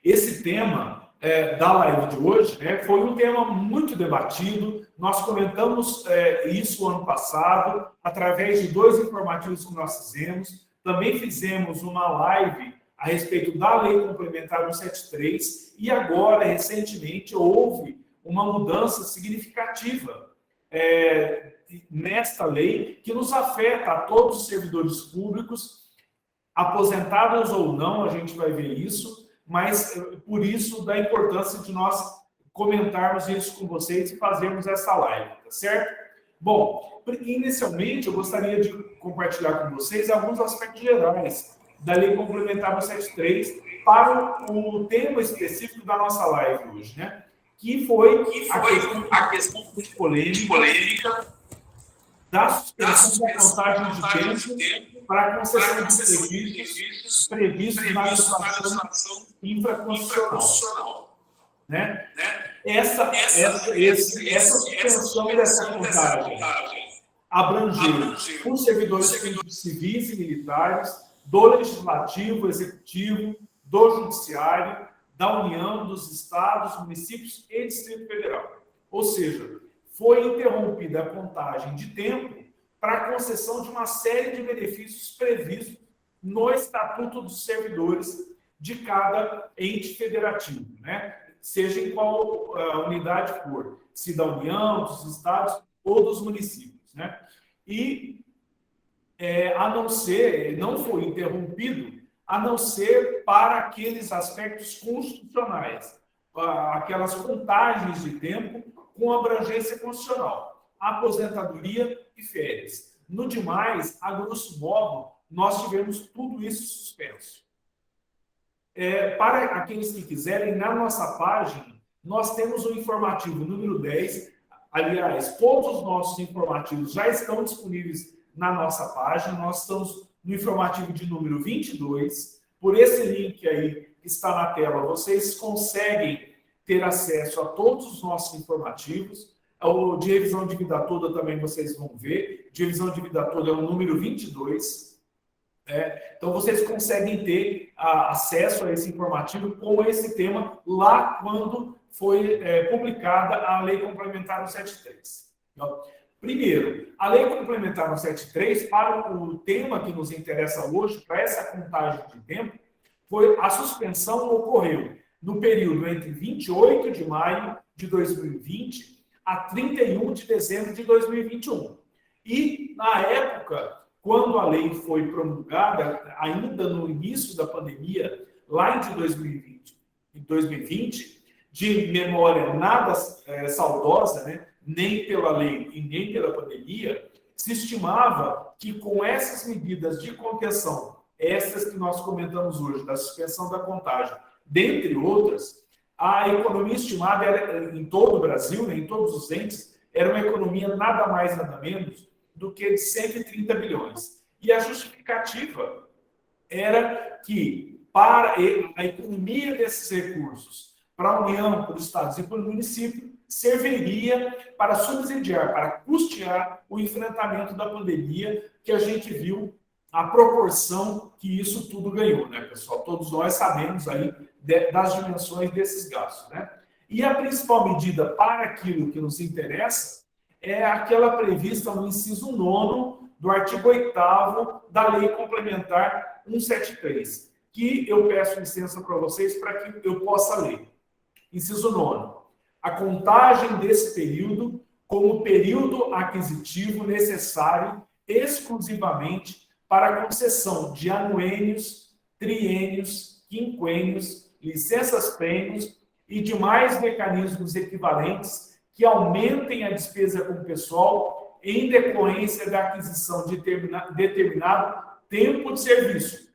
Esse tema da live de hoje foi um tema muito debatido. Nós comentamos isso ano passado, através de 2 informativos que nós fizemos. Também fizemos uma live a respeito da Lei Complementar 173 e agora, recentemente, houve uma mudança significativa nesta lei que nos afeta a todos os servidores públicos, aposentados ou não, a gente vai ver isso, mas por isso da importância de nós comentarmos isso com vocês e fazermos essa live, tá certo? Bom, inicialmente eu gostaria de compartilhar com vocês alguns aspectos gerais da Lei Complementar 173 para o tema específico da nossa live hoje, né? Que foi a questão muito polêmica da suspensão da contagem de tempo para a concessão de serviços previstos na legislação infraconstitucional, né? Essa suspensão dessa contagem abrangeu os servidores públicos civis e militares, do Legislativo, Executivo, do Judiciário, da União, dos Estados, municípios e Distrito Federal. Ou seja, foi interrompida a contagem de tempo para a concessão de uma série de benefícios previstos no Estatuto dos Servidores de cada ente federativo, né? Seja em qual unidade for, se da União, dos Estados ou dos municípios, né? E não foi interrompido, a não ser para aqueles aspectos constitucionais, aquelas contagens de tempo com abrangência constitucional, aposentadoria e férias. No demais, a grosso modo, nós tivemos tudo isso suspenso. Para aqueles que quiserem, na nossa página, nós temos o informativo número 10. Aliás, todos os nossos informativos já estão disponíveis na nossa página. Nós estamos no informativo de número 22. Por esse link aí que está na tela, vocês conseguem ter acesso a todos os nossos informativos. O de revisão de vida toda também vocês vão ver. De revisão de vida toda é o número 22. Então, vocês conseguem ter acesso a esse informativo com esse tema lá quando foi publicada a Lei Complementar 173. Então, primeiro, a Lei Complementar 173, para o tema que nos interessa hoje, para essa contagem de tempo, a suspensão ocorreu no período entre 28 de maio de 2020 a 31 de dezembro de 2021. E, na época, quando a lei foi promulgada, ainda no início da pandemia, lá em 2020, de memória nada saudosa, né? Nem pela lei e nem pela pandemia, se estimava que com essas medidas de contenção, essas que nós comentamos hoje, da suspensão da contagem, dentre outras, a economia estimada era, em todo o Brasil, né, em todos os entes, era uma economia nada mais, nada menos do que de 130 bilhões. E a justificativa era que, para a economia desses recursos, para a União, para os Estados e para o município, serviria para subsidiar, para custear o enfrentamento da pandemia, que a gente viu a proporção que isso tudo ganhou, né, pessoal? Todos nós sabemos aí das dimensões desses gastos, né? E a principal medida para aquilo que nos interessa é aquela prevista no inciso 9º do artigo 8º da Lei Complementar 173, que eu peço licença para vocês para que eu possa ler. Inciso 9º. A contagem desse período como período aquisitivo necessário exclusivamente para a concessão de anuênios, triênios, quinquênios, licenças-prêmios e demais mecanismos equivalentes que aumentem a despesa com o pessoal em decorrência da aquisição de determinado tempo de serviço,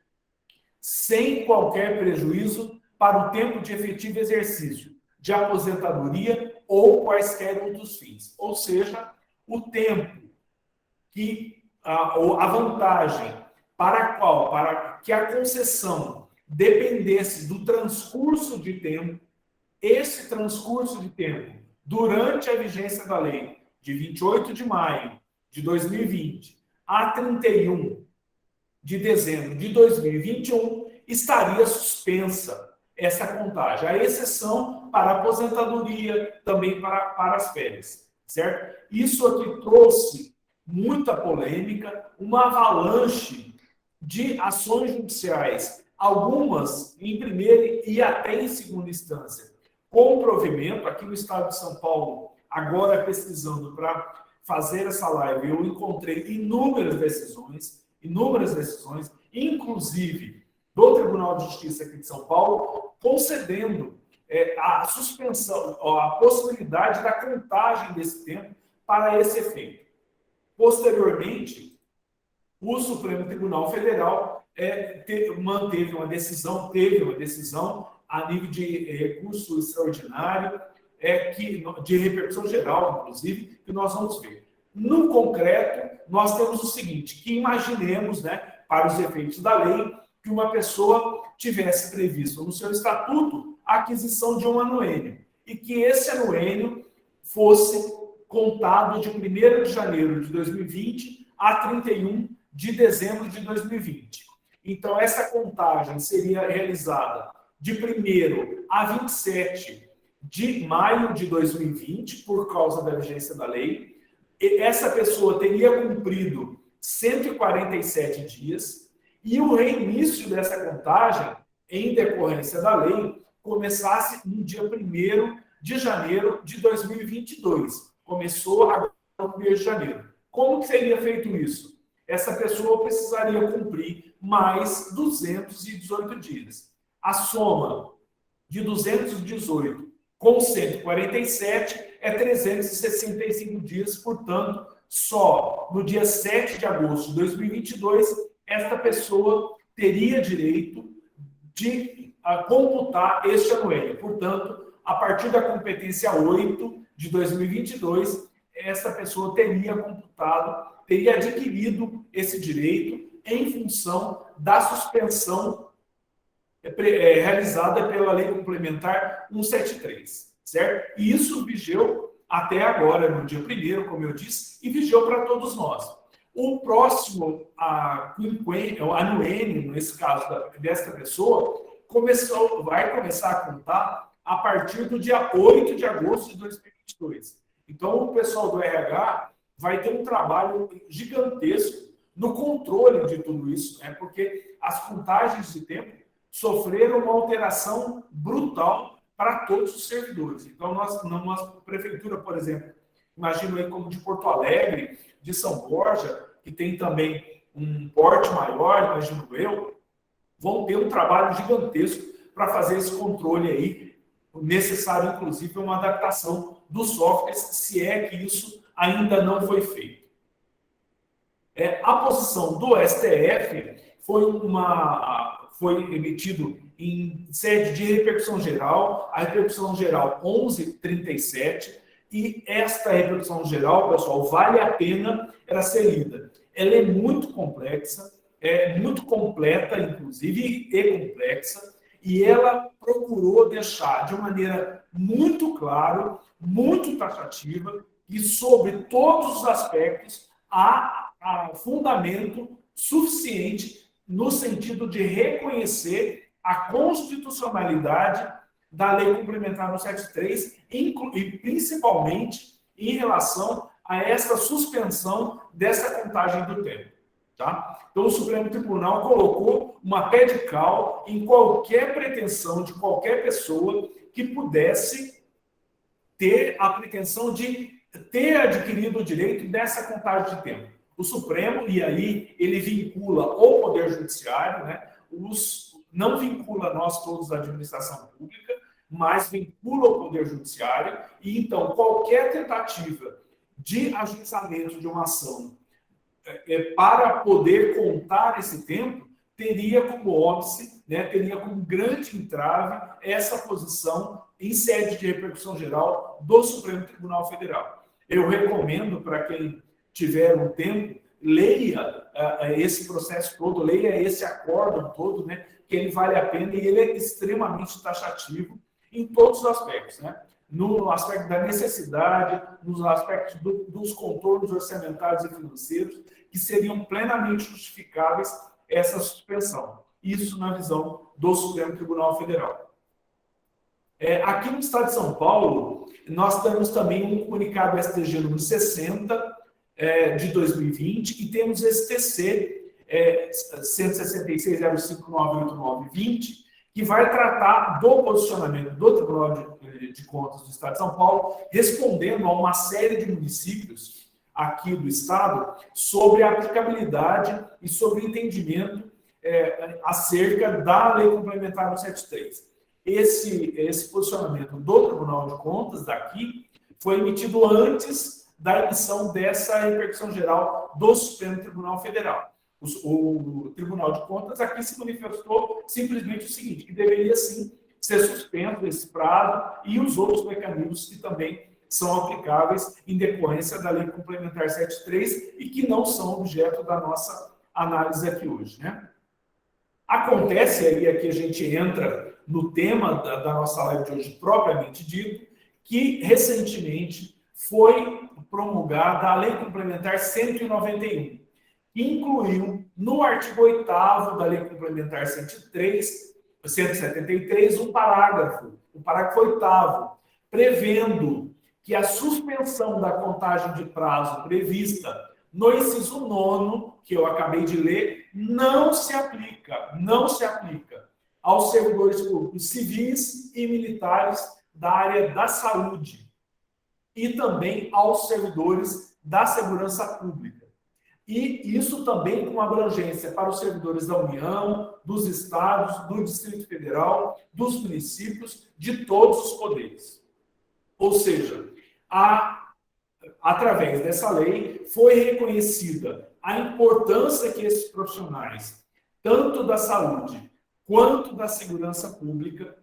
sem qualquer prejuízo para o tempo de efetivo exercício, de aposentadoria ou quaisquer outros fins. Ou seja, o tempo que a vantagem para que a concessão dependesse do transcurso de tempo, esse transcurso de tempo, durante a vigência da lei, de 28 de maio de 2020 a 31 de dezembro de 2021, estaria suspensa. essa contagem. A exceção para a aposentadoria, também para as férias, certo? Isso aqui trouxe muita polêmica, uma avalanche de ações judiciais, algumas em primeira e até em segunda instância, com provimento. Aqui no estado de São Paulo, agora pesquisando para fazer essa live, eu encontrei inúmeras decisões, inclusive do Tribunal de Justiça aqui de São Paulo, concedendo a suspensão, a possibilidade da contagem desse tempo para esse efeito. Posteriormente, o Supremo Tribunal Federal teve uma decisão a nível de recurso extraordinário, de repercussão geral, inclusive, que nós vamos ver. No concreto, nós temos o seguinte, que imaginemos, né, para os efeitos da lei, que uma pessoa tivesse previsto no seu estatuto a aquisição de um anuênio, e que esse anuênio fosse contado de 1º de janeiro de 2020 a 31 de dezembro de 2020. Então, essa contagem seria realizada de 1º a 27 de maio de 2020, por causa da vigência da lei. E essa pessoa teria cumprido 147 dias e o reinício dessa contagem, em decorrência da lei, começasse no dia 1º de janeiro de 2022. Começou agora no 1º de janeiro. Como que seria feito isso? Essa pessoa precisaria cumprir mais 218 dias. A soma de 218 com 147 é 365 dias, portanto, só no dia 7 de agosto de 2022, esta pessoa teria direito de computar este anuênio. Portanto, a partir da competência 8 de 2022, essa pessoa teria computado, teria adquirido esse direito em função da suspensão realizada pela Lei Complementar 173, certo? E isso vigeu até agora, no dia 1º, como eu disse, e vigeu para todos nós. O próximo anuênio, nesse caso desta pessoa, vai começar a contar a partir do dia 8 de agosto de 2022. Então, o pessoal do RH vai ter um trabalho gigantesco no controle de tudo isso, né? Porque as contagens de tempo sofreram uma alteração brutal para todos os servidores. Então, numa prefeitura, por exemplo, imagino aí como de Porto Alegre, de São Borja, que tem também um porte maior, imagino eu, vão ter um trabalho gigantesco para fazer esse controle aí, necessário, inclusive, uma adaptação dos softwares, se é que isso ainda não foi feito. A posição do STF foi emitido em sede de repercussão geral, a repercussão geral 1137, e esta repercussão geral, pessoal, vale a pena ela ser lida. Ela é muito complexa, é muito completa, inclusive, e complexa, e ela procurou deixar de uma maneira muito clara, muito taxativa, e sobre todos os aspectos há fundamento suficiente no sentido de reconhecer a constitucionalidade da Lei Complementar 173, e principalmente em relação a essa suspensão dessa contagem do tempo. Tá? Então, o Supremo Tribunal colocou uma pé de cal em qualquer pretensão de qualquer pessoa que pudesse ter a pretensão de ter adquirido o direito dessa contagem de tempo. O Supremo, e aí ele vincula o Poder Judiciário, né? Não vincula nós todos da administração pública, mas vincula o Poder Judiciário, e então qualquer tentativa de ajuizamento de uma ação para poder contar esse tempo, teria como óbice, né, teria como grande entrave essa posição em sede de repercussão geral do Supremo Tribunal Federal. Eu recomendo para quem tiver um tempo, leia esse processo todo, leia esse acórdão todo, né, que ele vale a pena e ele é extremamente taxativo em todos os aspectos, né? No aspecto da necessidade, nos aspectos dos contornos orçamentários e financeiros, que seriam plenamente justificáveis essa suspensão. Isso na visão do Supremo Tribunal Federal. Aqui no estado de São Paulo, nós temos também um comunicado STG número 60 de 2020 e temos esse TC 166.0598920, que vai tratar do posicionamento do Tribunal de Contas do Estado de São Paulo, respondendo a uma série de municípios aqui do Estado sobre a aplicabilidade e sobre o entendimento acerca da Lei Complementar 173. Esse posicionamento do Tribunal de Contas daqui foi emitido antes da emissão dessa repercussão geral do Supremo Tribunal Federal. O Tribunal de Contas aqui se manifestou simplesmente o seguinte, que deveria sim ser suspenso esse prazo e os outros mecanismos que também são aplicáveis em decorrência da Lei Complementar 73 e que não são objeto da nossa análise aqui hoje, né? Acontece aí, aqui a gente entra no tema da nossa live de hoje propriamente dito, que recentemente foi promulgada a Lei Complementar 191, que incluiu no artigo 8º da Lei Complementar 173, o parágrafo 8º, prevendo que a suspensão da contagem de prazo prevista no inciso 9º, que eu acabei de ler, não se aplica aos servidores públicos civis e militares da área da saúde e também aos servidores da segurança pública. E isso também com abrangência para os servidores da União, dos estados, do Distrito Federal, dos municípios, de todos os poderes. Ou seja, através dessa lei foi reconhecida a importância que esses profissionais, tanto da saúde quanto da segurança pública,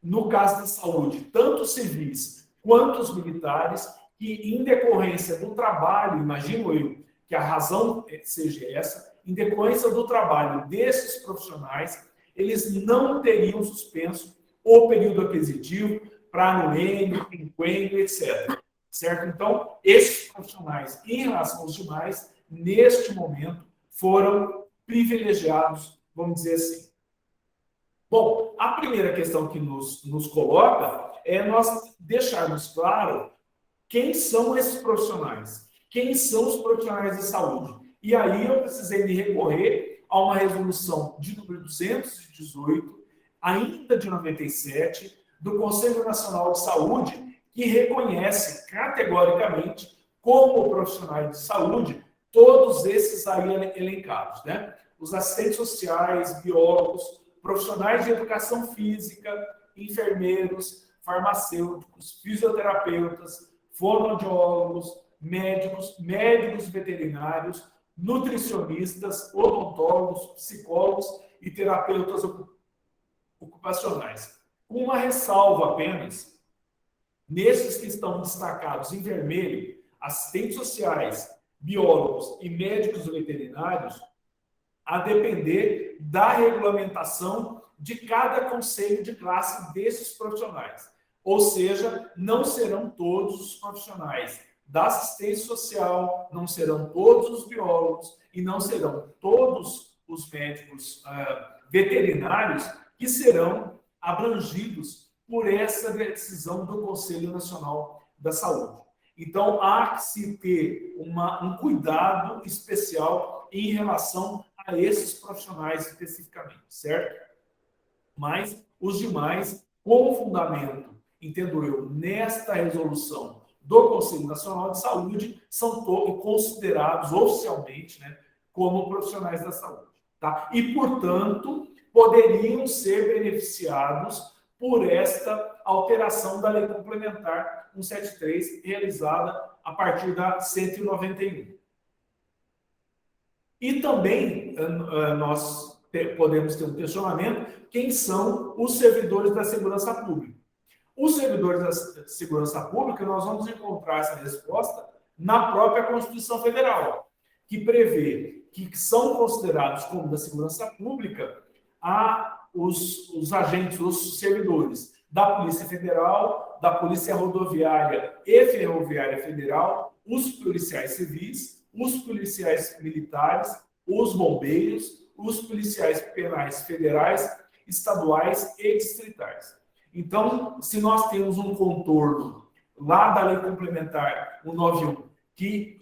no caso da saúde, tanto os civis quanto os militares, que em decorrência do trabalho, imagino eu, que a razão seja essa, em decorrência do trabalho desses profissionais, eles não teriam suspenso o período aquisitivo para anuênio, quinquênio, etc. Certo? Então, esses profissionais, em relação aos demais, neste momento, foram privilegiados, vamos dizer assim. Bom, a primeira questão que nos coloca é nós deixarmos claro quem são esses profissionais, quem são os profissionais de saúde. E aí eu precisei me recorrer a uma resolução de número 218, ainda de 97, do Conselho Nacional de Saúde, que reconhece categoricamente como profissionais de saúde todos esses aí elencados, né? Os assistentes sociais, biólogos, profissionais de educação física, enfermeiros, farmacêuticos, fisioterapeutas, fonoaudiólogos, médicos veterinários, nutricionistas, odontólogos, psicólogos e terapeutas ocupacionais. Com uma ressalva apenas, nesses que estão destacados em vermelho, assistentes sociais, biólogos e médicos veterinários, a depender da regulamentação de cada conselho de classe desses profissionais. Ou seja, não serão todos os profissionais da assistência social, não serão todos os biólogos e não serão todos os médicos veterinários que serão abrangidos por essa decisão do Conselho Nacional da Saúde. Então, há que se ter um cuidado especial em relação a esses profissionais especificamente, certo? Mas os demais, com fundamento, entendo eu, nesta resolução do Conselho Nacional de Saúde, são considerados oficialmente, né, como profissionais da saúde. Tá? E, portanto, poderiam ser beneficiados por esta alteração da Lei Complementar 173, realizada a partir da 191. E também nós podemos ter um questionamento: quem são os servidores da segurança pública? Os servidores da segurança pública, nós vamos encontrar essa resposta na própria Constituição Federal, que prevê que são considerados como da segurança pública os agentes, os servidores da Polícia Federal, da Polícia Rodoviária e Ferroviária Federal, os policiais civis, os policiais militares, os bombeiros, os policiais penais federais, estaduais e distritais. Então, se nós temos um contorno lá da Lei Complementar 191, que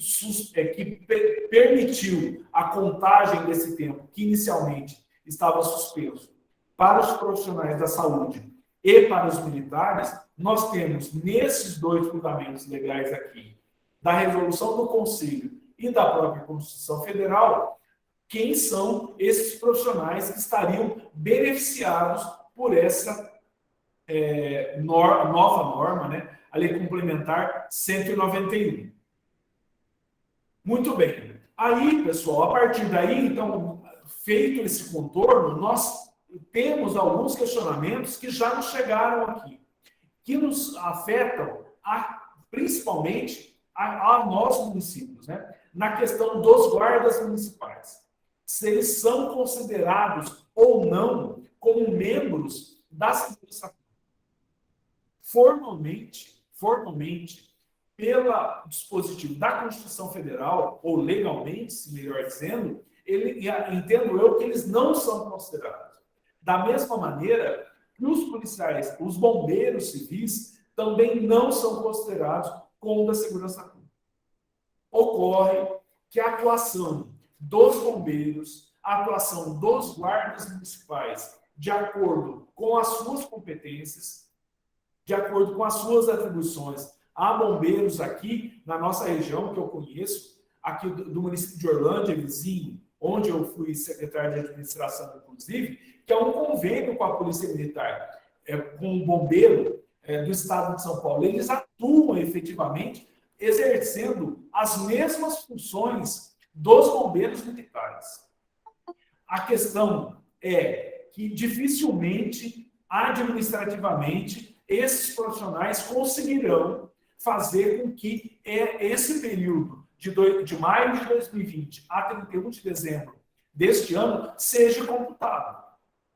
permitiu a contagem desse tempo, que inicialmente estava suspenso, para os profissionais da saúde e para os militares, nós temos nesses dois fundamentos legais aqui, da resolução do Conselho e da própria Constituição Federal, quem são esses profissionais que estariam beneficiados por essa nova norma, né? A Lei Complementar 191. Muito bem. Aí, pessoal, a partir daí, então, feito esse contorno, nós temos alguns questionamentos que já nos chegaram aqui, que nos afetam principalmente a nós municípios, né? Na questão dos guardas municipais. Se eles são considerados ou não como membros da segurança pública. Formalmente, pelo dispositivo da Constituição Federal, ou legalmente, se melhor dizendo, entendo eu que eles não são considerados. Da mesma maneira que os policiais, os bombeiros civis, também não são considerados como da segurança pública. Ocorre que a atuação dos bombeiros, a atuação dos guardas municipais, de acordo com as suas competências, de acordo com as suas atribuições, há bombeiros aqui na nossa região, que eu conheço, aqui do município de Orlândia, vizinho, onde eu fui secretário de administração, inclusive, que é um convênio com a Polícia Militar, com o bombeiro do estado de São Paulo. Eles atuam efetivamente exercendo as mesmas funções dos bombeiros militares. A questão é que dificilmente, administrativamente, esses profissionais conseguirão fazer com que esse período de maio de 2020 a 31 de dezembro deste ano seja computado.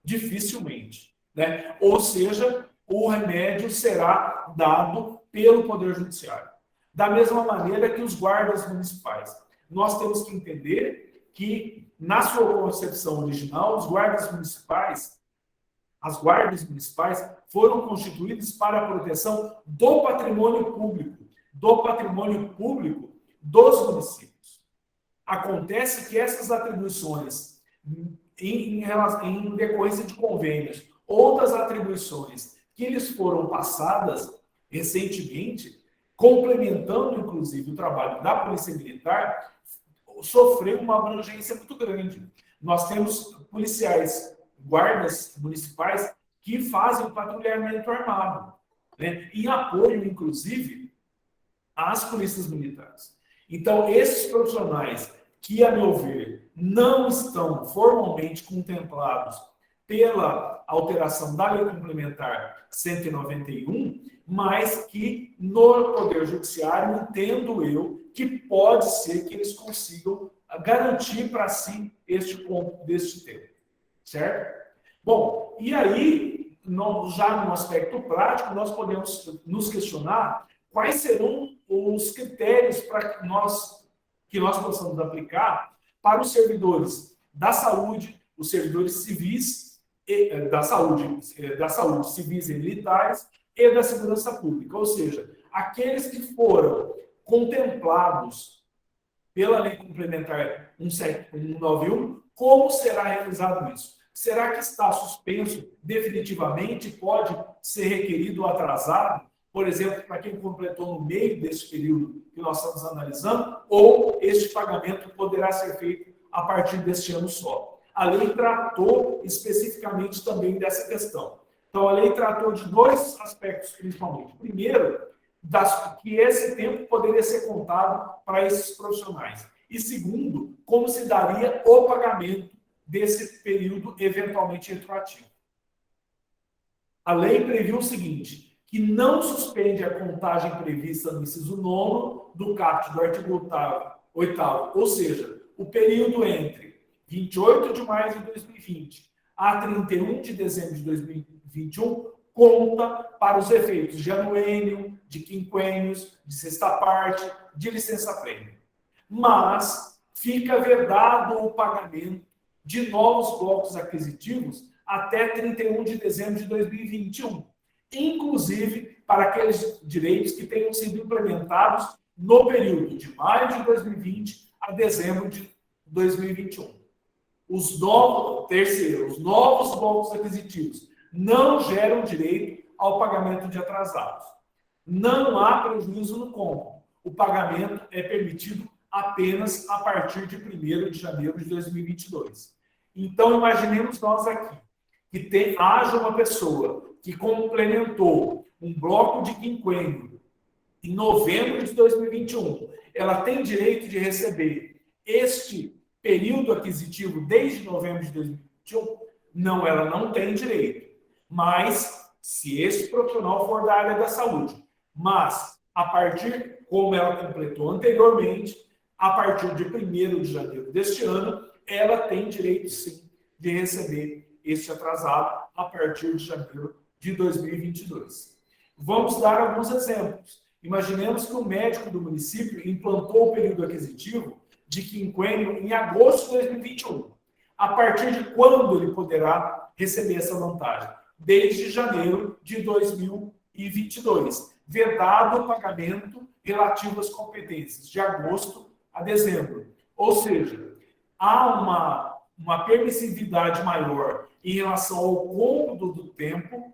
Dificilmente, né? Ou seja, o remédio será dado pelo Poder Judiciário. Da mesma maneira que os guardas municipais. Nós temos que entender que, na sua concepção original, as guardas municipais foram constituídas para a proteção do patrimônio público dos municípios. Acontece que essas atribuições, em decorrência de convênios, outras atribuições que lhes foram passadas recentemente, complementando, inclusive, o trabalho da Polícia Militar, sofreu uma abrangência muito grande. Nós temos policiais, guardas municipais, que fazem o patrulhamento armado, né? Em apoio, inclusive, às polícias militares. Então, esses profissionais que, a meu ver, não estão formalmente contemplados pela alteração da Lei Complementar 191, mas que no Poder Judiciário, entendo eu, que pode ser que eles consigam garantir para si este ponto deste tema. Certo? Bom, e aí, já no aspecto prático, nós podemos nos questionar quais serão os critérios para que nós possamos aplicar para os servidores da saúde, os servidores civis da saúde civis e militares e da segurança pública, ou seja, aqueles que foram contemplados pela Lei Complementar 191, como será realizado isso? Será que está suspenso definitivamente? Pode ser requerido ou atrasado? Por exemplo, para quem completou no meio desse período que nós estamos analisando, ou este pagamento poderá ser feito a partir deste ano só. A lei tratou especificamente também dessa questão. Então, a lei tratou de dois aspectos, principalmente. Primeiro, que esse tempo poderia ser contado para esses profissionais. E segundo, como se daria o pagamento desse período eventualmente retroativo. A lei previu o seguinte, que não suspende a contagem prevista no inciso 9º do caput do artigo 8º, ou seja, o período entre 28 de maio de 2020 a 31 de dezembro de 2021 conta para os efeitos de anuênio, de quinquênios, de sexta parte, de licença-prêmio. Mas fica vedado o pagamento de novos blocos aquisitivos até 31 de dezembro de 2021. inclusive para aqueles direitos que tenham sido implementados no período de maio de 2020 a dezembro de 2021. Terceiro, os novos blocos aquisitivos não geram direito ao pagamento de atrasados. Não há prejuízo no compra. O pagamento é permitido apenas a partir de 1º de janeiro de 2022. Então, imaginemos nós aqui que haja uma pessoa que complementou um bloco de quinquênio em novembro de 2021. Ela tem direito de receber este período aquisitivo desde novembro de 2021? Não, ela não tem direito. Mas, se esse profissional for da área da saúde, mas, a partir, como ela completou anteriormente, a partir de 1º de janeiro deste ano, ela tem direito, sim, de receber este atrasado a partir de janeiro de 2022. Vamos dar alguns exemplos. Imaginemos que o médico do município implantou o período aquisitivo de quinquênio em agosto de 2021. A partir de quando ele poderá receber essa vantagem? Desde janeiro de 2022. Vedado o pagamento relativo às competências de agosto a dezembro. Ou seja, há uma permissividade maior em relação ao cômodo do tempo,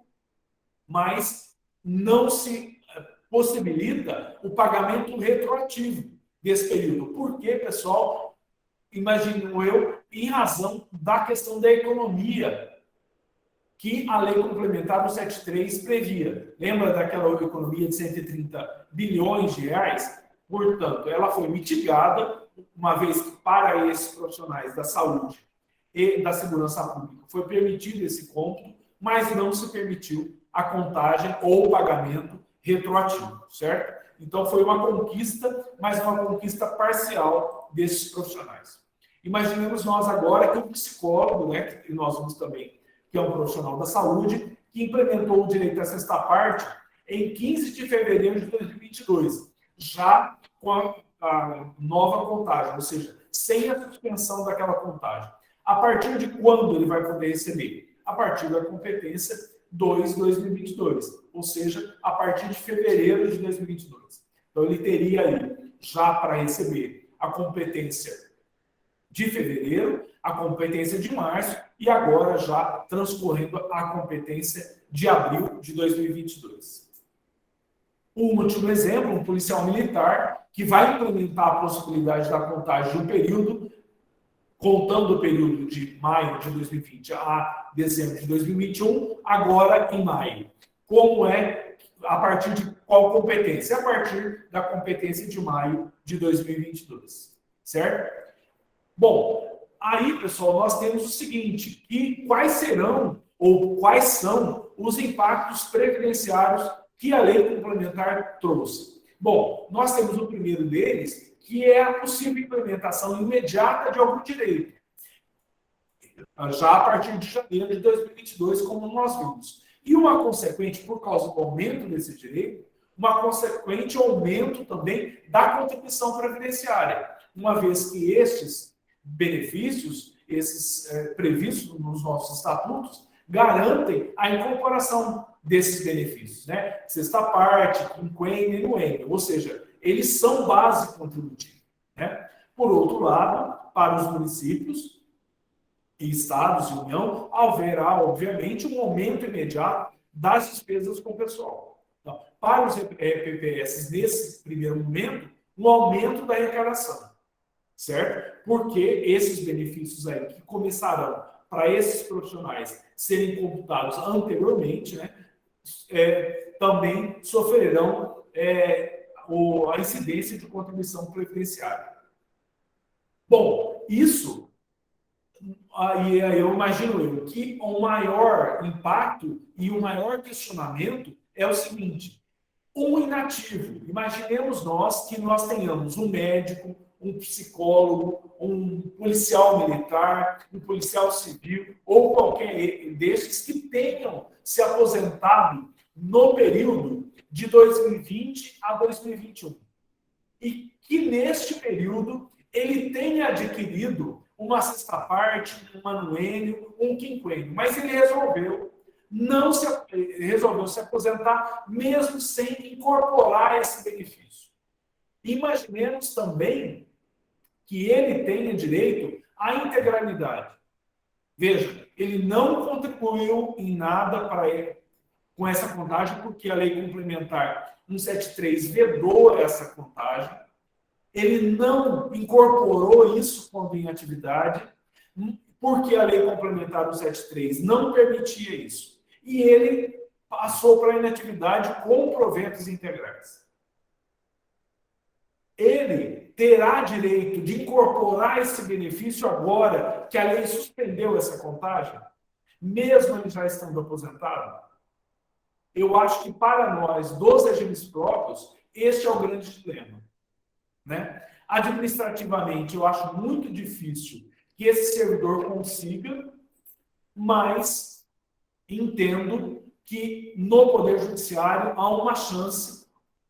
mas não se possibilita o pagamento retroativo desse período. Por quê, pessoal? Imagino eu, em razão da questão da economia que a Lei Complementar 173 previa. Lembra daquela economia de 130 bilhões de reais? Portanto, ela foi mitigada, uma vez que para esses profissionais da saúde e da segurança pública foi permitido esse cômputo, mas não se permitiu a contagem ou o pagamento retroativo, certo? Então, foi uma conquista, mas uma conquista parcial desses profissionais. Imaginemos nós agora que um psicólogo, né, que nós vimos também, que é um profissional da saúde, que implementou o direito à sexta parte em 15 de fevereiro de 2022, já com a nova contagem, ou seja, sem a suspensão daquela contagem. A partir de quando ele vai poder receber? A partir da competência 2/2022, ou seja, a partir de fevereiro de 2022. Então, ele teria aí, já para receber a competência de fevereiro, a competência de março e agora já transcorrendo a competência de abril de 2022. Um último exemplo, um policial militar que vai implementar a possibilidade da contagem de um período, contando o período de maio de 2020 a dezembro de 2021, agora em maio. Como é? A partir de qual competência? A partir da competência de maio de 2022. Certo? Bom, aí, pessoal, nós temos o seguinte, que quais serão ou quais são os impactos previdenciários que a lei complementar trouxe? Bom, nós temos o primeiro deles, que é a possível implementação imediata de algum direito, já a partir de janeiro de 2022, como nós vimos. E uma consequente, por causa do aumento desse direito, uma consequente aumento também da contribuição previdenciária, uma vez que estes benefícios, esses previstos nos nossos estatutos, garantem a incorporação desses benefícios, né? Sexta parte, quinquênio e noênio, ou seja, eles são base contributiva, né? Por outro lado, para os municípios e estados de união, haverá, obviamente, um aumento imediato das despesas com o pessoal. Então, para os PPS, nesse primeiro momento, um aumento da arrecadação, certo? Porque esses benefícios aí que começarão para esses profissionais serem computados anteriormente, né, também sofrerão a incidência de contribuição previdenciária. Bom, isso, aí eu imagino que o maior impacto e o maior questionamento é o seguinte: um inativo. Imaginemos que nós tenhamos um médico, um psicólogo, um policial militar, um policial civil ou qualquer destes que tenham se aposentado no período de 2020 a 2021. E que neste período ele tenha adquirido uma sexta parte, um anuênio, um quinquênio, mas ele resolveu resolveu se aposentar mesmo sem incorporar esse benefício. Imaginemos também que ele tenha direito à integralidade. Veja, ele não contribuiu em nada para ele com essa contagem, porque a lei complementar 173 vedou essa contagem. Ele não incorporou isso quando em atividade, porque a lei complementar 173 não permitia isso. E ele passou para a inatividade com proventos integrais. Ele terá direito de incorporar esse benefício agora que a lei suspendeu essa contagem, mesmo ele já estando aposentado? Eu acho que para nós, dos regimes próprios, este é o grande dilema, né? Administrativamente, eu acho muito difícil que esse servidor consiga, mas entendo que no Poder Judiciário há uma chance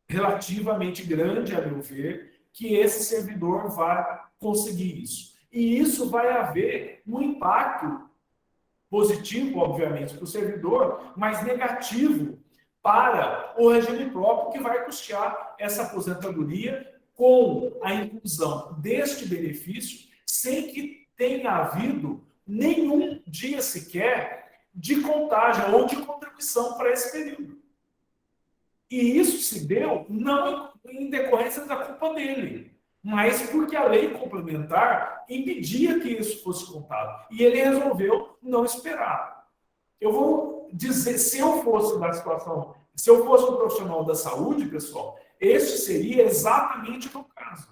relativamente grande, a meu ver, que esse servidor vai conseguir isso. E isso vai haver um impacto positivo, obviamente, para o servidor, mas negativo para o regime próprio, que vai custear essa aposentadoria com a inclusão deste benefício, sem que tenha havido nenhum dia sequer de contagem ou de contribuição para esse período. E isso se deu não em decorrência da culpa dele, mas porque a lei complementar impedia que isso fosse contado. E ele resolveu não esperar. Eu vou dizer, se eu fosse um profissional da saúde, pessoal, este seria exatamente o meu caso.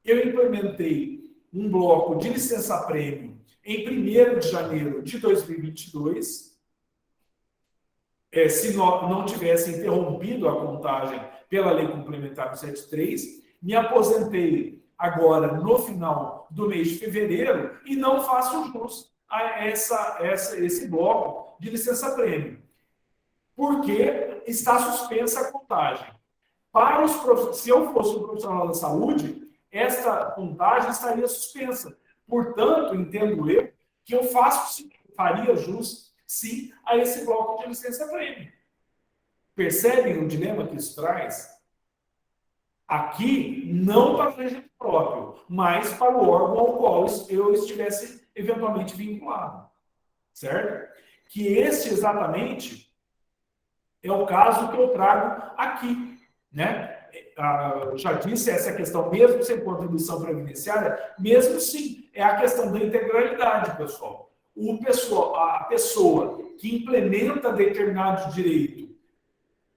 Eu implementei um bloco de licença-prêmio em 1º de janeiro de 2022, se não tivesse interrompido a contagem pela lei complementar 173, me aposentei agora no final do mês de fevereiro e não faço jus a esse bloco de licença-prêmio, porque está suspensa a contagem. Se eu fosse um profissional da saúde, essa contagem estaria suspensa. Portanto, entendo eu que eu faria jus, sim, a esse bloco de licença-prêmio. Percebem o dilema que isso traz? Aqui, não para o regime próprio, mas para o órgão ao qual eu estivesse eventualmente vinculado. Certo? Que esse exatamente é o caso que eu trago aqui, né? Já disse essa questão, mesmo sem contribuição previdenciária, mesmo sim, é a questão da integralidade, pessoal. A pessoa que implementa determinado direito,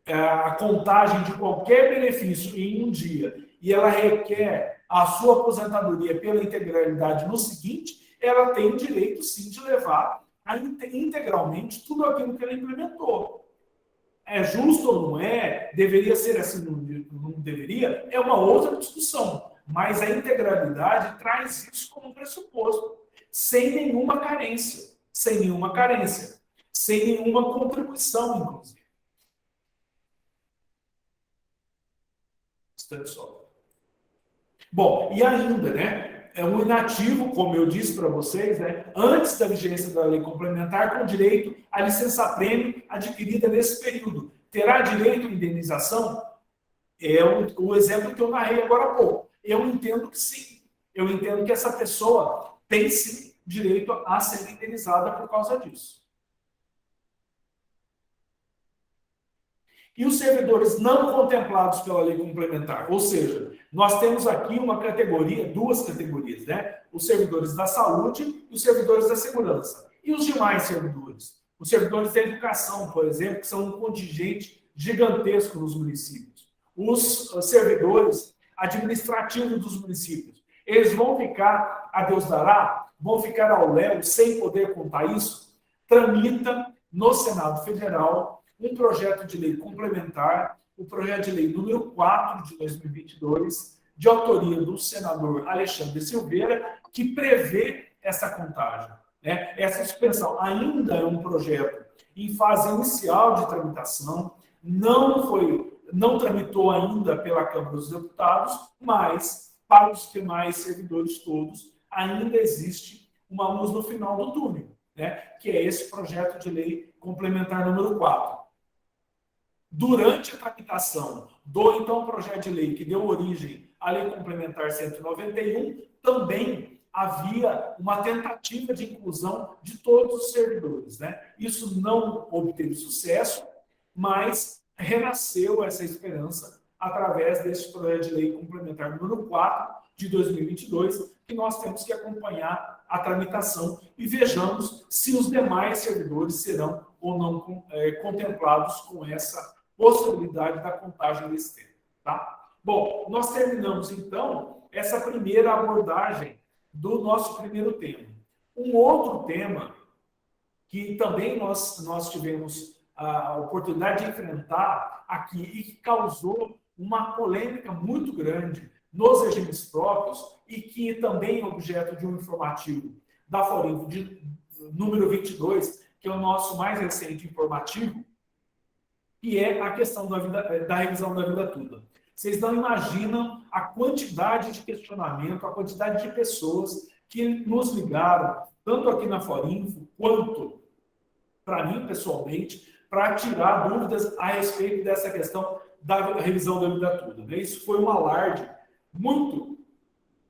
a contagem de qualquer benefício em um dia, e ela requer a sua aposentadoria pela integralidade no seguinte, ela tem o direito, sim, de levar integralmente tudo aquilo que ela implementou. É justo ou não é? Deveria ser assim, não deveria? É uma outra discussão. Mas a integralidade traz isso como pressuposto, sem nenhuma carência, sem nenhuma contribuição, inclusive. Bom, e ainda, né? É um inativo, como eu disse para vocês, né, antes da vigência da lei complementar, com direito à licença-prêmio adquirida nesse período. Terá direito à indenização? É o exemplo que eu narrei agora há pouco. Eu entendo que sim. Eu entendo que essa pessoa tem sim direito a ser indenizada por causa disso. E os servidores não contemplados pela lei complementar? Ou seja, nós temos aqui duas categorias, né? Os servidores da saúde e os servidores da segurança. E os demais servidores? Os servidores da educação, por exemplo, que são um contingente gigantesco nos municípios. Os servidores administrativos dos municípios. Eles vão ficar, a Deus dará, vão ficar ao léu sem poder contar isso? Tramita no Senado Federal um projeto de lei complementar, o projeto de lei número 4 de 2022, de autoria do senador Alexandre Silveira, que prevê essa contagem, né? Essa suspensão ainda é um projeto em fase inicial de tramitação, não tramitou ainda pela Câmara dos Deputados, mas para os demais servidores todos ainda existe uma luz no final do túnel, né? Que é esse projeto de lei complementar número 4. Durante a tramitação do então projeto de lei que deu origem à Lei Complementar 191, também havia uma tentativa de inclusão de todos os servidores, né? Isso não obteve sucesso, mas renasceu essa esperança através desse projeto de lei complementar número 4 de 2022, que nós temos que acompanhar a tramitação e vejamos se os demais servidores serão ou não contemplados com essa possibilidade da contagem desse tempo, tá? Bom, nós terminamos então essa primeira abordagem do nosso primeiro tema. Um outro tema que também nós tivemos a oportunidade de enfrentar aqui e que causou uma polêmica muito grande nos regimes próprios e que também é objeto de um informativo da Forinfo, número 22, que é o nosso mais recente informativo, que é a questão da revisão da vida toda. Vocês não imaginam a quantidade de questionamento, a quantidade de pessoas que nos ligaram, tanto aqui na Forinfo, quanto para mim, pessoalmente, para tirar dúvidas a respeito dessa questão da revisão da vida toda. Isso foi um alarde muito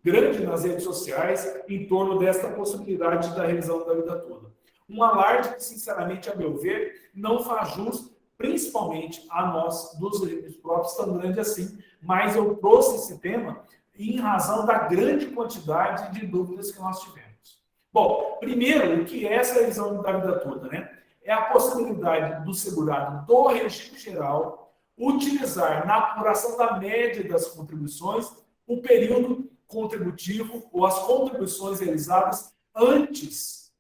grande nas redes sociais em torno desta possibilidade da revisão da vida toda. Um alarde que, sinceramente, a meu ver, não faz jus, principalmente a nós, dos regimes próprios, tão grande assim, mas eu trouxe esse tema em razão da grande quantidade de dúvidas que nós tivemos. Bom, primeiro, o que é essa revisão da vida toda, né? É a possibilidade do segurado do regime geral utilizar na apuração da média das contribuições o período contributivo ou as contribuições realizadas antes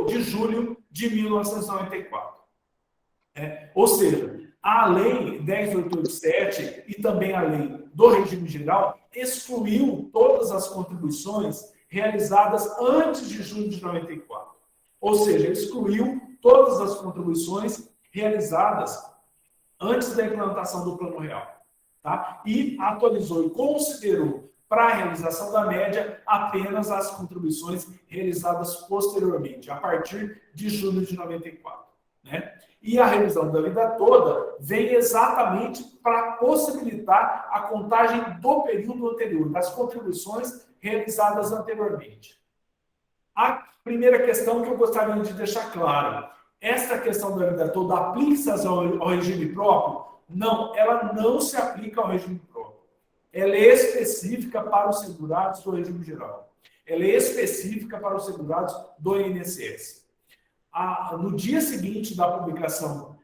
de julho de 1994. Ou seja, a Lei 10.887 e também a Lei do Regime Geral excluiu todas as contribuições realizadas antes de julho de 94. Ou seja, excluiu todas as contribuições realizadas antes da implantação do Plano Real. Tá? E atualizou e considerou para a realização da média apenas as contribuições realizadas posteriormente, a partir de julho de 94. Né? E a revisão da vida toda vem exatamente para possibilitar a contagem do período anterior, das contribuições realizadas anteriormente. A primeira questão que eu gostaria de deixar claro, esta questão da vida toda aplica-se ao regime próprio? Não, ela não se aplica ao regime próprio. Ela é específica para os segurados do regime geral. Ela é específica para os segurados do INSS. No dia seguinte da publicação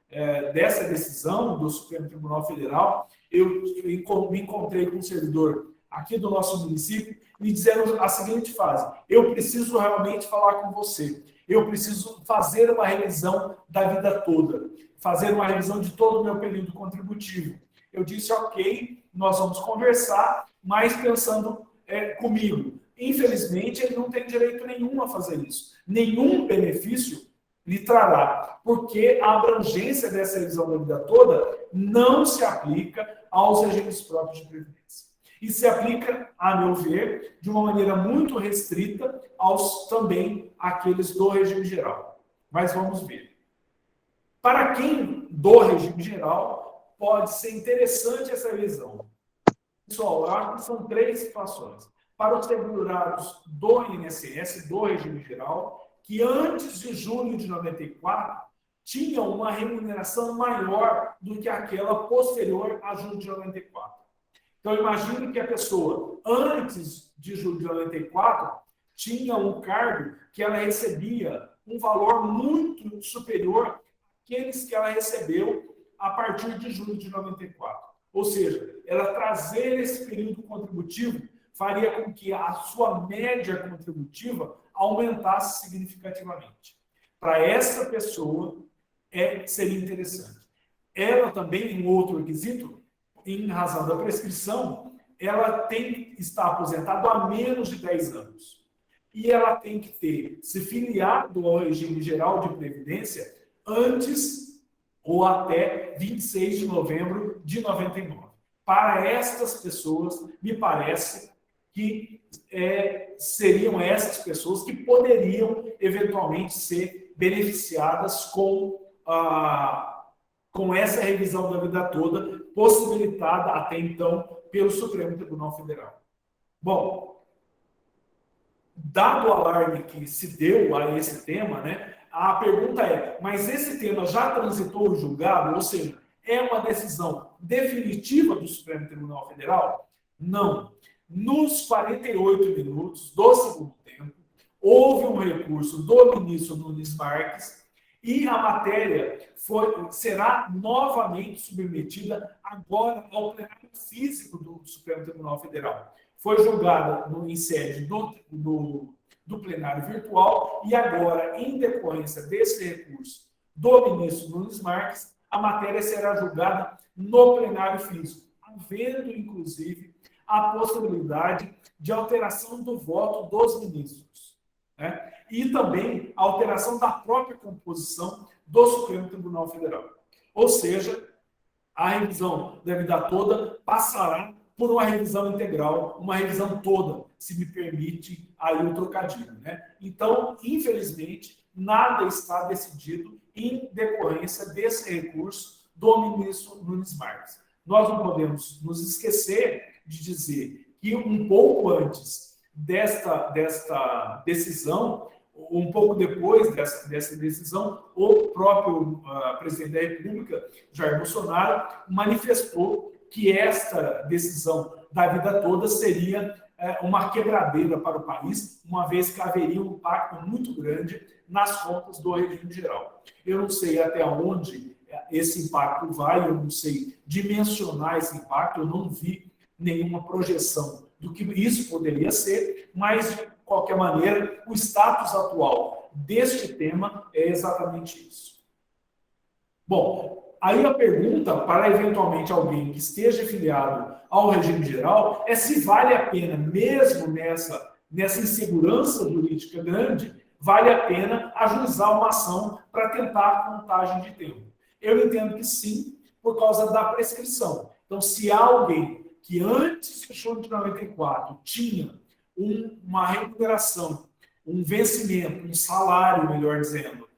dessa decisão do Supremo Tribunal Federal, eu me encontrei com um servidor aqui do nosso município me dizendo a seguinte frase: eu preciso realmente falar com você, eu preciso fazer uma revisão da vida toda, fazer uma revisão de todo o meu período contributivo. Eu disse, ok, nós vamos conversar, mas pensando comigo. Infelizmente, ele não tem direito nenhum a fazer isso. Nenhum benefício lhe trará, porque a abrangência dessa revisão da vida toda não se aplica aos regimes próprios de previdência. E se aplica, a meu ver, de uma maneira muito restrita também àqueles do regime geral. Mas vamos ver. Para quem do regime geral, pode ser interessante essa revisão. Pessoal, eu acho que são 3 situações. Para os segurados do INSS, do regime geral, que antes de julho de 94 tinham uma remuneração maior do que aquela posterior a julho de 94. Então, imagine que a pessoa, antes de julho de 94, tinha um cargo que ela recebia um valor muito superior àqueles que ela recebeu a partir de julho de 94. Ou seja, ela trazer esse período contributivo faria com que a sua média contributiva aumentasse significativamente. Para essa pessoa, seria interessante. Ela também, um outro requisito, em razão da prescrição, ela tem que estar aposentada há menos de 10 anos. E ela tem que ter se filiado ao regime geral de previdência antes ou até 26 de novembro de 99. Para estas pessoas, me parece que seriam essas pessoas que poderiam, eventualmente, ser beneficiadas com com essa revisão da vida toda, possibilitada até então pelo Supremo Tribunal Federal. Bom, dado o alarme que se deu a esse tema, né, a pergunta é, mas esse tema já transitou o julgado? Ou seja, é uma decisão definitiva do Supremo Tribunal Federal? Não. Nos 48 minutos do segundo tempo, houve um recurso do ministro Nunes Marques e a matéria será novamente submetida agora ao plenário físico do Supremo Tribunal Federal. Foi julgada em sede do plenário virtual e agora, em decorrência desse recurso do ministro Nunes Marques, a matéria será julgada no plenário físico, havendo, inclusive, a possibilidade de alteração do voto dos ministros, né? E também a alteração da própria composição do Supremo Tribunal Federal. Ou seja, a revisão da vida toda passará por uma revisão integral, uma revisão toda, se me permite aí o trocadilho, né? Então, infelizmente, nada está decidido em decorrência desse recurso do ministro Nunes Marques. Nós não podemos nos esquecer de dizer que um pouco antes desta decisão, um pouco depois dessa decisão, o próprio presidente da República, Jair Bolsonaro, manifestou que esta decisão da vida toda seria uma quebradeira para o país, uma vez que haveria um impacto muito grande nas contas do regime geral. Eu não sei até onde esse impacto vai, eu não sei dimensionar esse impacto, eu não vi nenhuma projeção do que isso poderia ser, mas, de qualquer maneira, o status atual deste tema é exatamente isso. Bom, aí a pergunta para, eventualmente, alguém que esteja filiado ao regime geral é se vale a pena, mesmo nessa insegurança jurídica grande, vale a pena ajuizar uma ação para tentar a contagem de tempo. Eu entendo que sim, por causa da prescrição. Então, se há alguém que antes do show de 94 tinha uma remuneração, um vencimento, um salário, melhor dizendo,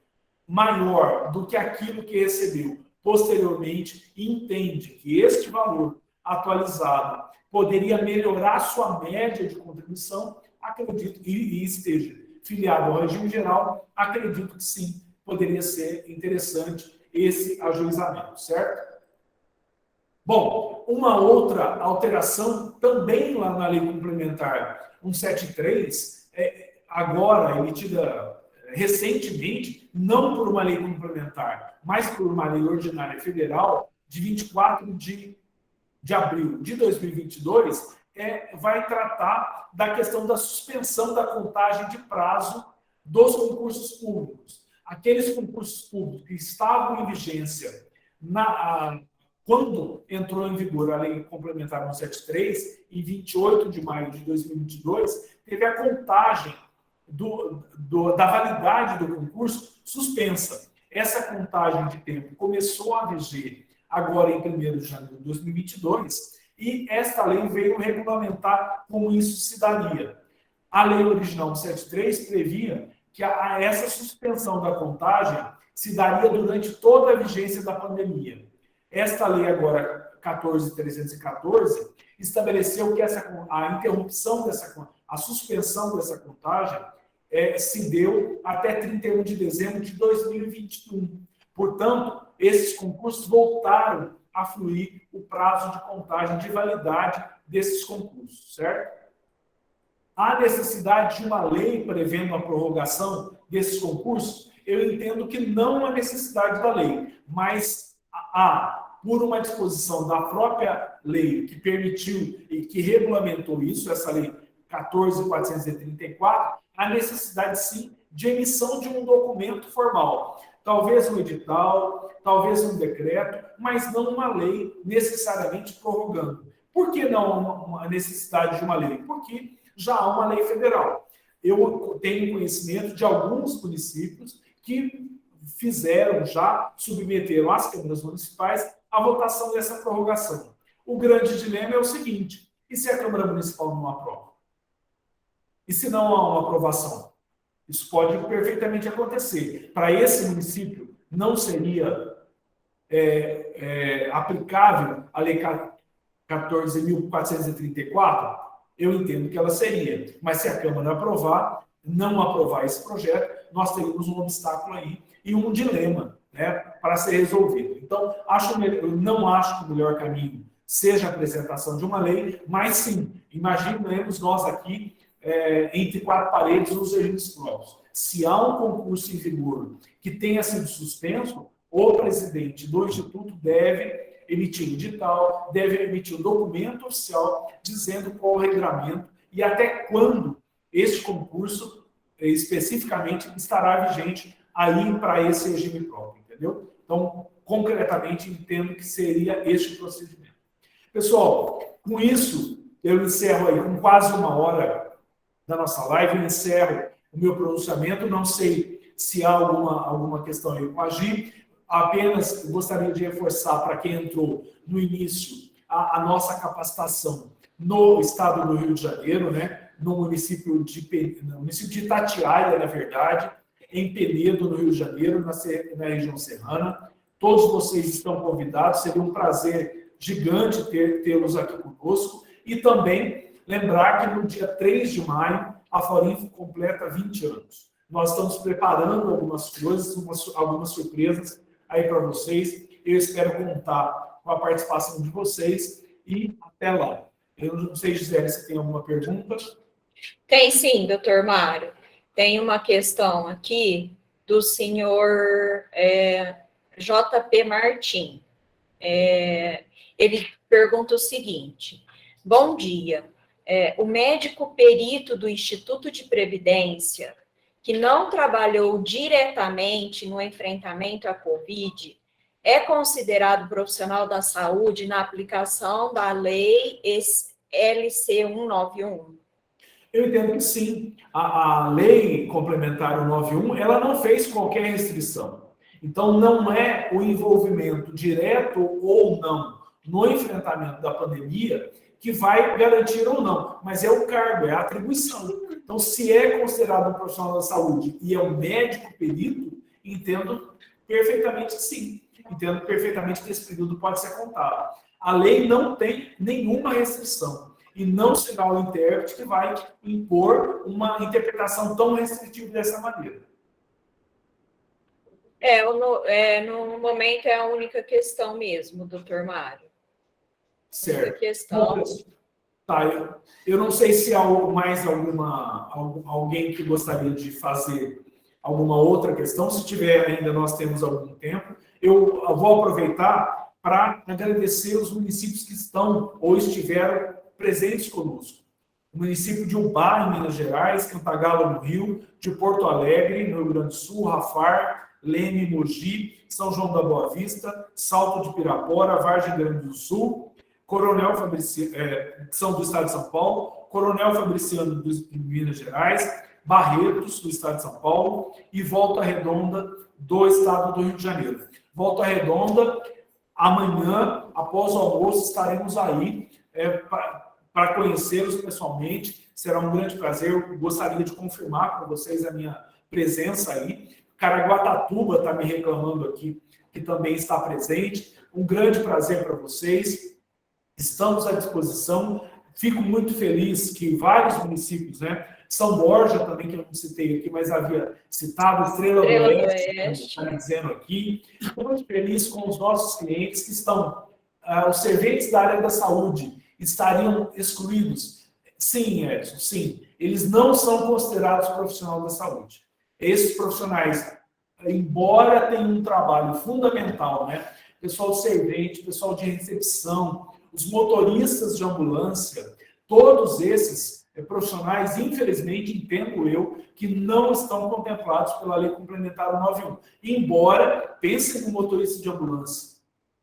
maior do que aquilo que recebeu posteriormente, entende que este valor atualizado poderia melhorar sua média de contribuição, acredito, e esteja filiado ao regime geral, acredito que sim, poderia ser interessante esse ajuizamento, certo? Bom, uma outra alteração também lá na Lei Complementar 173, agora emitida recentemente, não por uma lei complementar, mas por uma lei ordinária federal, de 24 de abril de 2022, vai tratar da questão da suspensão da contagem de prazo dos concursos públicos. Aqueles concursos públicos que estavam em vigência quando entrou em vigor a Lei Complementar 173, em 28 de maio de 2022, teve a contagem da validade do concurso suspensa. Essa contagem de tempo começou a viger agora em 1º de janeiro de 2022 e esta lei veio regulamentar como isso se daria. A lei original 173 previa que essa suspensão da contagem se daria durante toda a vigência da pandemia. Esta lei agora, 14.314, estabeleceu que a interrupção a suspensão dessa contagem se deu até 31 de dezembro de 2021. Portanto, esses concursos voltaram a fluir o prazo de contagem de validade desses concursos, certo? Há necessidade de uma lei prevendo a prorrogação desses concursos? Eu entendo que não há necessidade da lei, mas por uma disposição da própria lei que permitiu e que regulamentou isso, essa lei 14.434, a necessidade, sim, de emissão de um documento formal. Talvez um edital, talvez um decreto, mas não uma lei necessariamente prorrogando. Por que não uma necessidade de uma lei? Porque já há uma lei federal. Eu tenho conhecimento de alguns municípios que submeteram às câmaras municipais a votação dessa prorrogação. O grande dilema é o seguinte: e se a Câmara Municipal não aprova? E se não há uma aprovação? Isso pode perfeitamente acontecer. Para esse município não seria aplicável a Lei 14.434? Eu entendo que ela seria. Mas se a Câmara não aprovar esse projeto, nós teríamos um obstáculo aí e um dilema, né, para ser resolvido. Então, eu não acho que o melhor caminho seja a apresentação de uma lei, mas sim, imaginemos nós aqui, entre quatro paredes, nos regimes próprios. Se há um concurso em vigor que tenha sido suspenso, o presidente do Instituto deve emitir um edital, deve emitir um documento oficial dizendo qual o regramento e até quando este concurso, especificamente, estará vigente aí para esse regime próprio, entendeu? Então, concretamente, entendo que seria este procedimento. Pessoal, com isso, eu encerro aí com quase uma hora da nossa live, eu encerro o meu pronunciamento, não sei se há alguma questão aí com a Gi, apenas gostaria de reforçar para quem entrou no início a nossa capacitação no estado do Rio de Janeiro, né? no município de Itatiaia, na verdade, em Penedo, no Rio de Janeiro, na região serrana. Todos vocês estão convidados, seria um prazer gigante tê-los aqui conosco. E também lembrar que no dia 3 de maio, a Faurinfo completa 20 anos. Nós estamos preparando algumas coisas, algumas surpresas aí para vocês. Eu espero contar com a participação de vocês e até lá. Eu não sei, Gisele, se tem alguma pergunta. Tem sim, doutor Mário. Tem uma questão aqui do senhor JP Martim. Ele pergunta o seguinte: bom dia. O médico perito do Instituto de Previdência, que não trabalhou diretamente no enfrentamento à Covid, é considerado profissional da saúde na aplicação da lei LC 191? Eu entendo que sim. A lei complementar 191, ela não fez qualquer restrição. Então, não é o envolvimento direto ou não no enfrentamento da pandemia que vai garantir ou não, mas é o cargo, é a atribuição. Então, se é considerado um profissional da saúde e é um médico perito, entendo perfeitamente que sim. Entendo perfeitamente que esse período pode ser contado. A lei não tem nenhuma restrição e não será o intérprete que vai impor uma interpretação tão restritiva dessa maneira. No momento é a única questão mesmo, doutor Mário. Certo. Questão. Tá, eu não sei se há mais alguém que gostaria de fazer alguma outra questão. Se tiver ainda, nós temos algum tempo. Eu vou aproveitar para agradecer os municípios que estão ou estiveram presentes conosco. O município de Ubá, em Minas Gerais, Cantagalo, no Rio, de Porto Alegre, no Rio Grande do Sul, Rafar, Leme, Mogi, São João da Boa Vista, Salto de Pirapora, Vargem Grande do Sul, Coronel Fabriciano, são do estado de São Paulo, Coronel Fabriciano de Minas Gerais, Barretos, do estado de São Paulo, e Volta Redonda, do estado do Rio de Janeiro. Volta Redonda, amanhã, após o almoço, estaremos aí para conhecê-los pessoalmente. Será um grande prazer. Eu gostaria de confirmar para vocês a minha presença aí. Caraguatatuba está me reclamando aqui, que também está presente. Um grande prazer para vocês. Estamos à disposição. Fico muito feliz que vários municípios, né? São Borja também, que eu não citei aqui, mas havia citado, Estrela do Oeste, está dizendo aqui. Estou muito feliz com os nossos clientes que estão, os serventes da área da saúde estariam excluídos. Sim, Edson, sim. Eles não são considerados profissionais da saúde. Esses profissionais, embora tenham um trabalho fundamental, né? Pessoal servente, pessoal de recepção, os motoristas de ambulância, todos esses profissionais, infelizmente, entendo eu, que não estão contemplados pela Lei Complementar 191. Embora pensem no motorista de ambulância,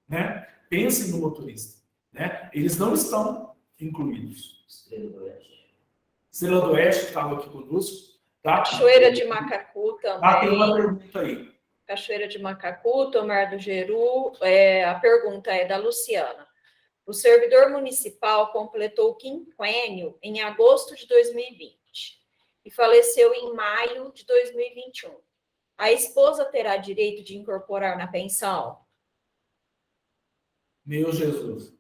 né? Pensem no motorista, né? Eles não estão incluídos. Estrela do Oeste estava aqui conosco. Tá? Cachoeira de Macacu também. Tem uma pergunta aí. Cachoeira de Macacu, Tomar do Jeru. A pergunta é da Luciana. O servidor municipal completou o quinquênio em agosto de 2020 e faleceu em maio de 2021. A esposa terá direito de incorporar na pensão? Meu Jesus.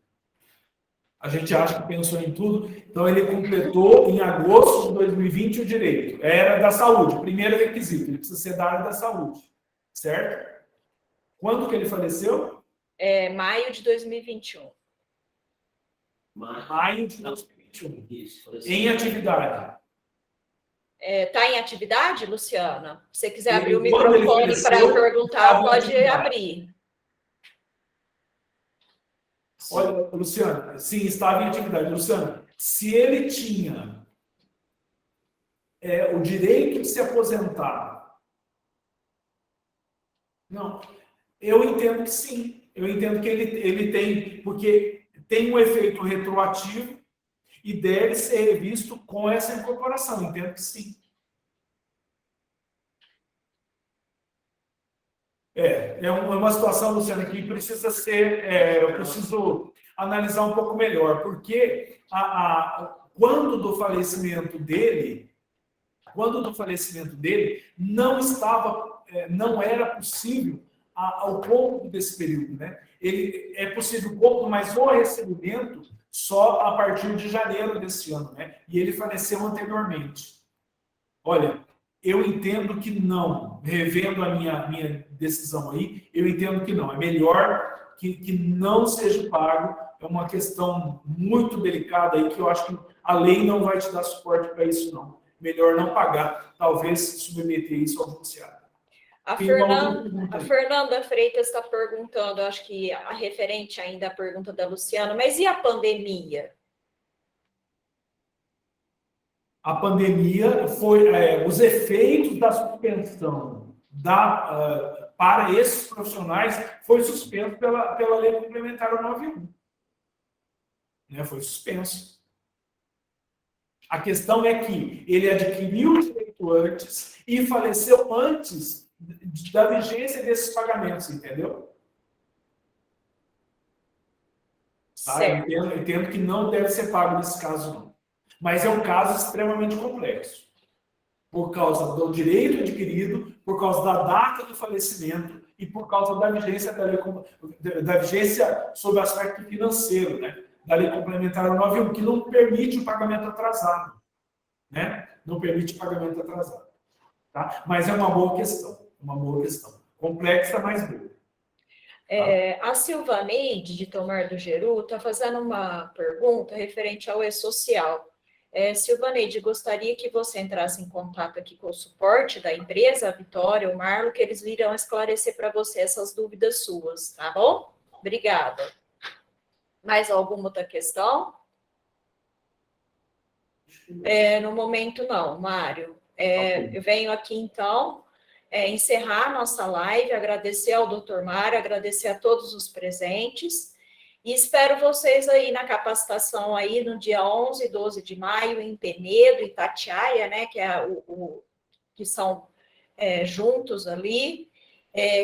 A gente acha que pensou em tudo. Então, ele completou em agosto de 2020 o direito. Era da saúde, primeiro requisito. Ele precisa ser da área da saúde. Certo? Quando que ele faleceu? Maio de 2021. Maio de 2021. Em atividade. Está em atividade, Luciana? Se você quiser abrir o Quando ele microfone para faleceu, perguntar, pode abrir. Olha, Luciana, sim, estava em atividade. Luciana, se ele tinha o direito de se aposentar, não, eu entendo que sim. Eu entendo que ele tem, porque tem um efeito retroativo e deve ser revisto com essa incorporação. Entendo que sim. É uma situação, Luciana, que precisa ser, eu preciso analisar um pouco melhor, porque quando do falecimento dele, não estava, não era possível o cômputo desse período, né? É possível o cômputo, mas o recebimento só a partir de janeiro desse ano, né? E ele faleceu anteriormente. Olha, eu entendo que não, revendo a minha decisão aí, eu entendo que não. É melhor que não seja pago. É uma questão muito delicada aí, que eu acho que a lei não vai te dar suporte para isso, não. Melhor não pagar, talvez submeter isso ao judiciário. A Fernanda Freitas está perguntando, acho que a referente ainda à pergunta da Luciana, mas e a pandemia? A pandemia foi os efeitos da suspensão para esses profissionais foi suspenso pela Lei Complementar 91. Né? Foi suspenso. A questão é que ele adquiriu o direito antes e faleceu antes da vigência desses pagamentos, entendeu? Tá? Eu entendo que não deve ser pago nesse caso, não. Mas é um caso extremamente complexo. Por causa do direito adquirido, por causa da data do falecimento e por causa da vigência da vigência sob o aspecto financeiro, né? Da Lei Complementar 91, que não permite o pagamento atrasado. Né? Não permite o pagamento atrasado. Tá? Mas é uma boa questão. Complexa, mas boa. A Silvaneide, de Tomar do Geru, está fazendo uma pergunta referente ao E-Social. Silvaneide, gostaria que você entrasse em contato aqui com o suporte da empresa, a Vitória, o Marlo, que eles virão esclarecer para você essas dúvidas suas, tá bom? Obrigada. Mais alguma outra questão? No momento, não, Mário. Eu venho aqui, então, encerrar nossa live, agradecer ao Dr. Mário, agradecer a todos os presentes, e espero vocês aí na capacitação aí no dia 11 e 12 de maio, em Penedo, Itatiaia, né, que são juntos ali,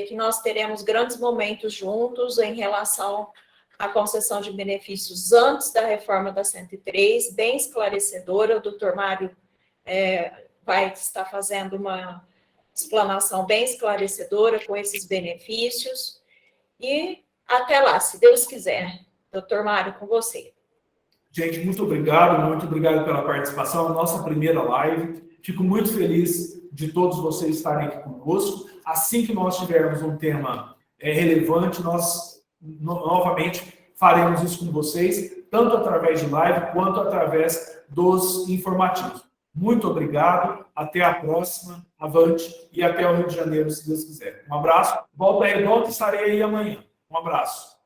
que nós teremos grandes momentos juntos em relação à concessão de benefícios antes da reforma da 103, bem esclarecedora. O doutor Mário vai estar fazendo uma explanação bem esclarecedora com esses benefícios. E até lá, se Deus quiser. Doutor Mário, com você. Gente, muito obrigado pela participação na nossa primeira live. Fico muito feliz de todos vocês estarem aqui conosco. Assim que nós tivermos um tema relevante, nós novamente faremos isso com vocês, tanto através de live quanto através dos informativos. Muito obrigado, até a próxima, avante e até o Rio de Janeiro, se Deus quiser. Um abraço, volta redonda, estarei aí amanhã. Um abraço.